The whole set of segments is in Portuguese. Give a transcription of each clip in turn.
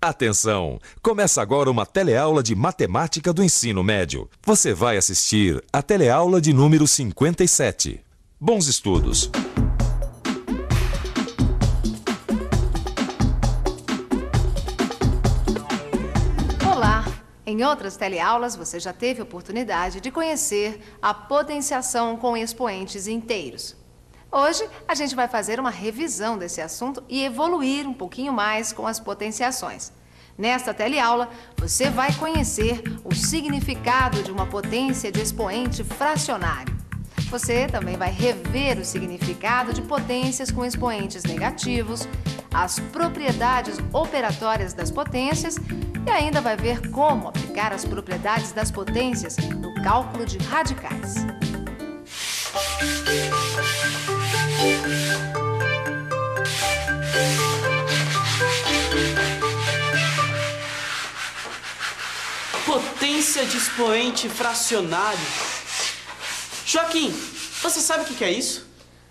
Atenção! Começa agora uma teleaula de matemática do ensino médio. Você vai assistir a teleaula de número 57. Bons estudos! Olá! Em outras teleaulas, você já teve a oportunidade de conhecer a potenciação com expoentes inteiros. Hoje, a gente vai fazer uma revisão desse assunto e evoluir um pouquinho mais com as potenciações. Nesta teleaula, você vai conhecer o significado de uma potência de expoente fracionário. Você também vai rever o significado de potências com expoentes negativos, as propriedades operatórias das potências e ainda vai ver como aplicar as propriedades das potências no cálculo de radicais. Potência de expoente fracionário. Joaquim, você sabe o que é isso?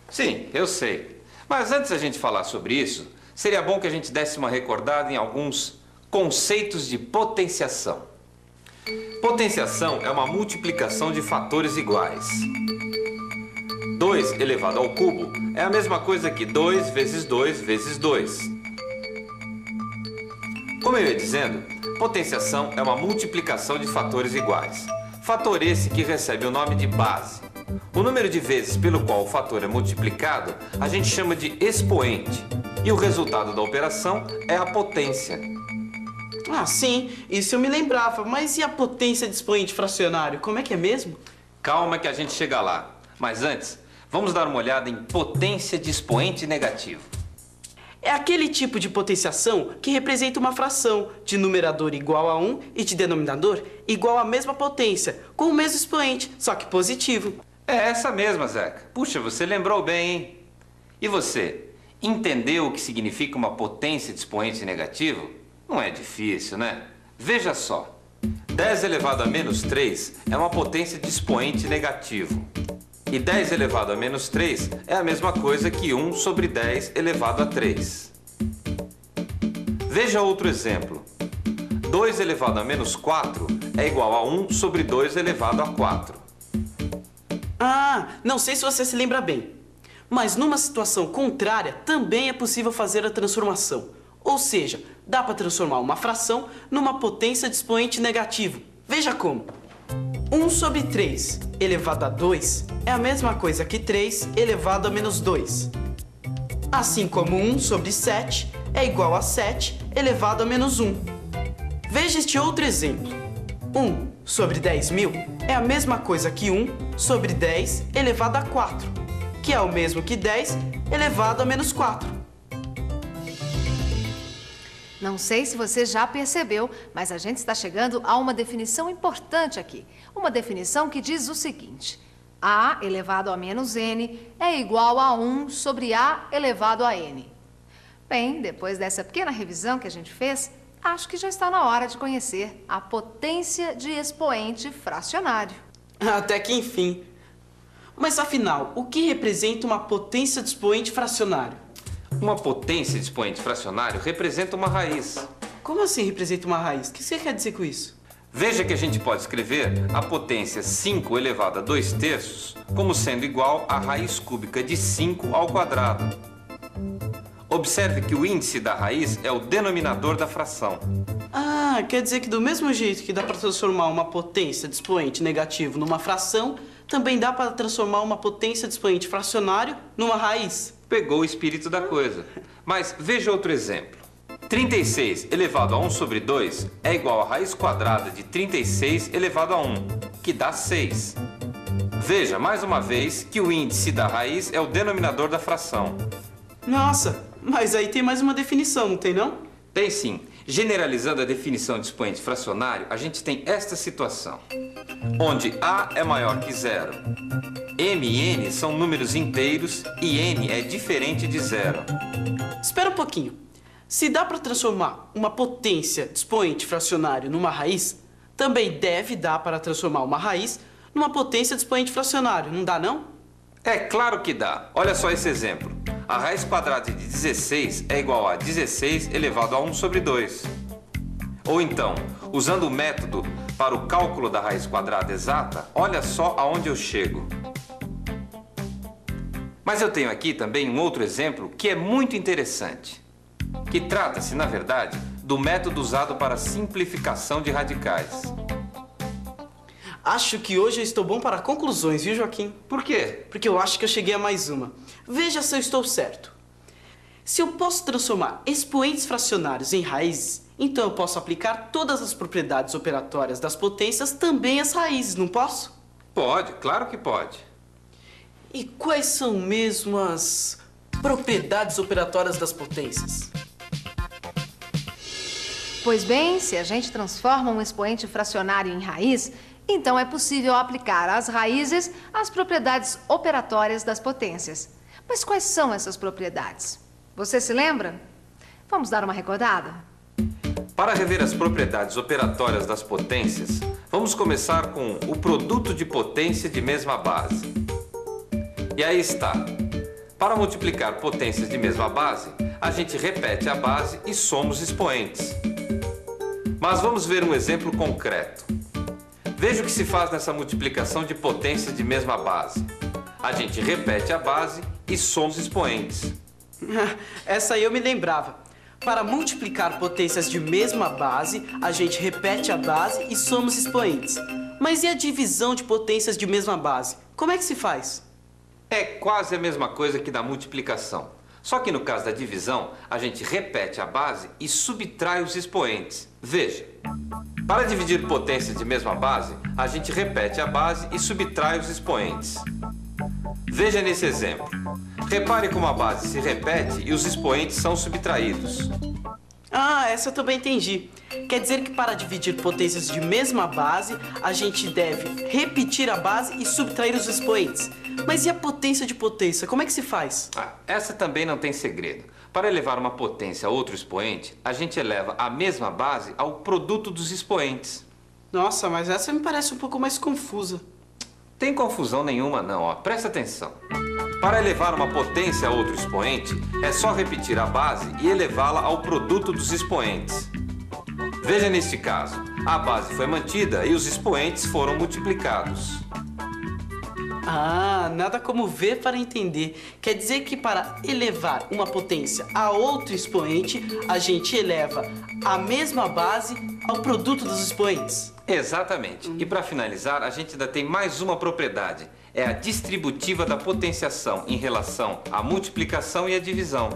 Sim, eu sei. Mas antes da gente falar sobre isso, seria bom que a gente desse uma recordada em alguns conceitos de potenciação. Potenciação é uma multiplicação de fatores iguais. 2 elevado ao cubo é a mesma coisa que 2 vezes 2 vezes 2. Como eu ia dizendo, potenciação é uma multiplicação de fatores iguais. Fator esse que recebe o nome de base. O número de vezes pelo qual o fator é multiplicado, a gente chama de expoente. E o resultado da operação é a potência. Ah, sim, isso eu me lembrava. Mas e a potência de expoente fracionário? Como é que é mesmo? Calma que a gente chega lá. Mas antes, vamos dar uma olhada em potência de expoente negativo. É aquele tipo de potenciação que representa uma fração de numerador igual a 1 e de denominador igual à mesma potência, com o mesmo expoente, só que positivo. É essa mesma, Zeca. Puxa, você lembrou bem, hein? E você, entendeu o que significa uma potência de expoente negativo? Não é difícil, né? Veja só. 10 elevado a menos 3 é uma potência de expoente negativo. E 10 elevado a menos 3 é a mesma coisa que 1 sobre 10 elevado a 3. Veja outro exemplo. 2 elevado a menos 4 é igual a 1 sobre 2 elevado a 4. Ah, não sei se você se lembra bem, mas numa situação contrária também é possível fazer a transformação. Ou seja, dá para transformar uma fração numa potência de expoente negativo. Veja como. 1 sobre 3 elevado a 2 é a mesma coisa que 3 elevado a menos 2. Assim como 1 sobre 7 é igual a 7 elevado a menos 1. Veja este outro exemplo. 1 sobre 10.000 é a mesma coisa que 1 sobre 10 elevado a 4, que é o mesmo que 10 elevado a menos 4. Não sei se você já percebeu, mas a gente está chegando a uma definição importante aqui. Uma definição que diz o seguinte: A elevado a menos n é igual a 1 sobre A elevado a n. Bem, depois dessa pequena revisão que a gente fez, acho que já está na hora de conhecer a potência de expoente fracionário. Até que enfim. Mas afinal, o que representa uma potência de expoente fracionário? Uma potência de expoente fracionário representa uma raiz. Como assim representa uma raiz? O que você quer dizer com isso? Veja que a gente pode escrever a potência 5 elevado a 2/3 como sendo igual à raiz cúbica de 5 ao quadrado. Observe que o índice da raiz é o denominador da fração. Ah, quer dizer que do mesmo jeito que dá para transformar uma potência de expoente negativo numa fração, também dá para transformar uma potência de expoente fracionário numa raiz. Pegou o espírito da coisa. Mas veja outro exemplo. 36 elevado a 1 sobre 2 é igual à raiz quadrada de 36 elevado a 1, que dá 6. Veja, mais uma vez, que o índice da raiz é o denominador da fração. Nossa, mas aí tem mais uma definição, não tem não? Tem sim. Generalizando a definição de expoente fracionário, a gente tem esta situação, onde A é maior que zero. M e N são números inteiros e N é diferente de zero. Espera um pouquinho. Se dá para transformar uma potência de expoente fracionário numa raiz, também deve dar para transformar uma raiz numa potência de expoente fracionário, não dá não? É claro que dá. Olha só esse exemplo. A raiz quadrada de 16 é igual a 16 elevado a 1 sobre 2. Ou então, usando o método para o cálculo da raiz quadrada exata, olha só aonde eu chego. Mas eu tenho aqui também um outro exemplo que é muito interessante, que trata-se, na verdade, do método usado para a simplificação de radicais. Acho que hoje eu estou bom para conclusões, viu, Joaquim? Por quê? Porque eu acho que eu cheguei a mais uma. Veja se eu estou certo. Se eu posso transformar expoentes fracionários em raízes, então eu posso aplicar todas as propriedades operatórias das potências também às raízes, não posso? Pode, claro que pode. E quais são mesmo as propriedades operatórias das potências? Pois bem, se a gente transforma um expoente fracionário em raiz, então é possível aplicar às raízes as propriedades operatórias das potências. Mas quais são essas propriedades? Você se lembra? Vamos dar uma recordada? Para rever as propriedades operatórias das potências, vamos começar com o produto de potência de mesma base. E aí está. Para multiplicar potências de mesma base, a gente repete a base e soma os expoentes. Mas vamos ver um exemplo concreto. Veja o que se faz nessa multiplicação de potências de mesma base. A gente repete a base e soma os expoentes. Essa aí eu me lembrava. Para multiplicar potências de mesma base, a gente repete a base e soma os expoentes. Mas e a divisão de potências de mesma base? Como é que se faz? É quase a mesma coisa que da multiplicação. Só que no caso da divisão, a gente repete a base e subtrai os expoentes. Veja, para dividir potências de mesma base, a gente repete a base e subtrai os expoentes. Veja nesse exemplo. Repare como a base se repete e os expoentes são subtraídos. Ah, essa eu também entendi. Quer dizer que para dividir potências de mesma base, a gente deve repetir a base e subtrair os expoentes. Mas e a potência de potência? Como é que se faz? Essa também não tem segredo. Para elevar uma potência a outro expoente, a gente eleva a mesma base ao produto dos expoentes. Nossa, mas essa me parece um pouco mais confusa. Tem confusão nenhuma não, ó. Presta atenção. Para elevar uma potência a outro expoente, é só repetir a base e elevá-la ao produto dos expoentes. Veja neste caso, a base foi mantida e os expoentes foram multiplicados. Ah, nada como ver para entender. Quer dizer que para elevar uma potência a outro expoente, a gente eleva a mesma base ao produto dos expoentes. Exatamente. E para finalizar, a gente ainda tem mais uma propriedade. É a distributiva da potenciação em relação à multiplicação e à divisão.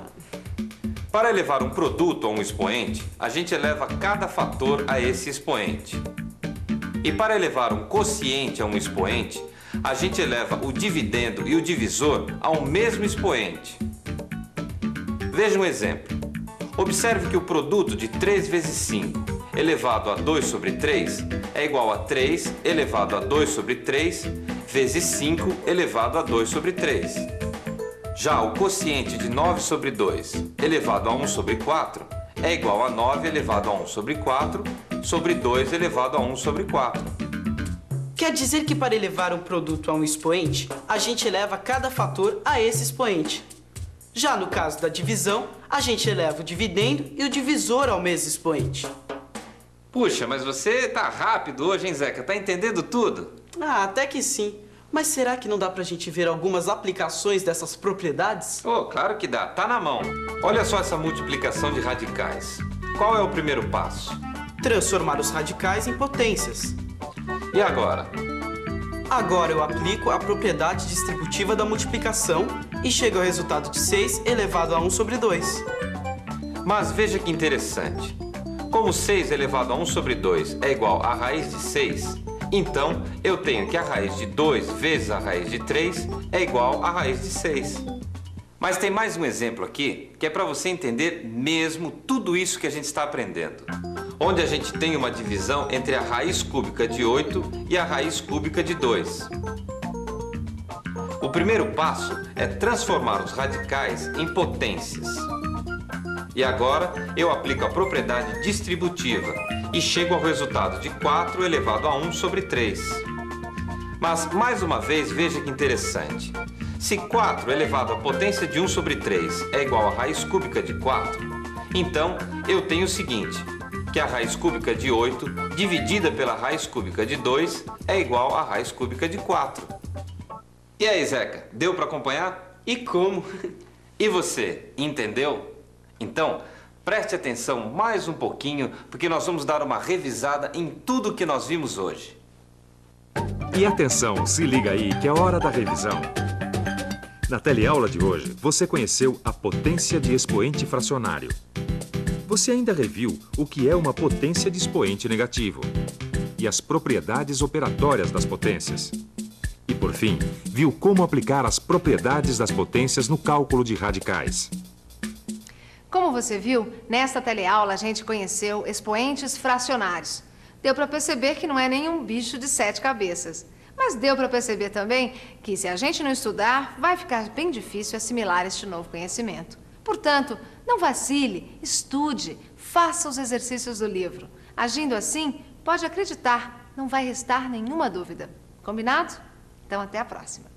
Para elevar um produto a um expoente, a gente eleva cada fator a esse expoente. E para elevar um quociente a um expoente, a gente eleva o dividendo e o divisor ao mesmo expoente. Veja um exemplo. Observe que o produto de 3 vezes 5 elevado a 2 sobre 3 é igual a 3 elevado a 2 sobre 3 vezes 5 elevado a 2 sobre 3. Já o quociente de 9 sobre 2 elevado a 1 sobre 4 é igual a 9 elevado a 1 sobre 4 sobre 2 elevado a 1 sobre 4. Quer dizer que para elevar um produto a um expoente, a gente eleva cada fator a esse expoente. Já no caso da divisão, a gente eleva o dividendo e o divisor ao mesmo expoente. Puxa, mas você tá rápido hoje, hein, Zeca? Tá entendendo tudo? Ah, até que sim. Mas será que não dá pra gente ver algumas aplicações dessas propriedades? Oh, claro que dá. Tá na mão. Olha só essa multiplicação de radicais. Qual é o primeiro passo? Transformar os radicais em potências. E agora? Agora eu aplico a propriedade distributiva da multiplicação e chego ao resultado de 6 elevado a 1 sobre 2. Mas veja que interessante. Como 6 elevado a 1 sobre 2 é igual à raiz de 6, então eu tenho que a raiz de 2 vezes a raiz de 3 é igual à raiz de 6. Mas tem mais um exemplo aqui que é para você entender mesmo tudo isso que a gente está aprendendo. Onde a gente tem uma divisão entre a raiz cúbica de 8 e a raiz cúbica de 2. O primeiro passo é transformar os radicais em potências. E agora eu aplico a propriedade distributiva e chego ao resultado de 4 elevado a 1 sobre 3. Mas, mais uma vez, veja que interessante. Se 4 elevado à potência de 1 sobre 3 é igual à raiz cúbica de 4, então eu tenho o seguinte. que a raiz cúbica de 8 dividida pela raiz cúbica de 2 é igual à raiz cúbica de 4. E aí, Zeca, deu para acompanhar? E como? E você, entendeu? Então, preste atenção mais um pouquinho, porque nós vamos dar uma revisada em tudo que nós vimos hoje. E atenção, se liga aí que é hora da revisão. Na teleaula de hoje, você conheceu a potência de expoente fracionário. Você ainda reviu o que é uma potência de expoente negativo e as propriedades operatórias das potências. E, por fim, viu como aplicar as propriedades das potências no cálculo de radicais. Como você viu, nesta teleaula a gente conheceu expoentes fracionários. Deu para perceber que não é nenhum bicho de 7 cabeças. Mas deu para perceber também que, se a gente não estudar, vai ficar bem difícil assimilar este novo conhecimento. Portanto, não vacile, estude, faça os exercícios do livro. Agindo assim, pode acreditar, não vai restar nenhuma dúvida. Combinado? Então, até a próxima.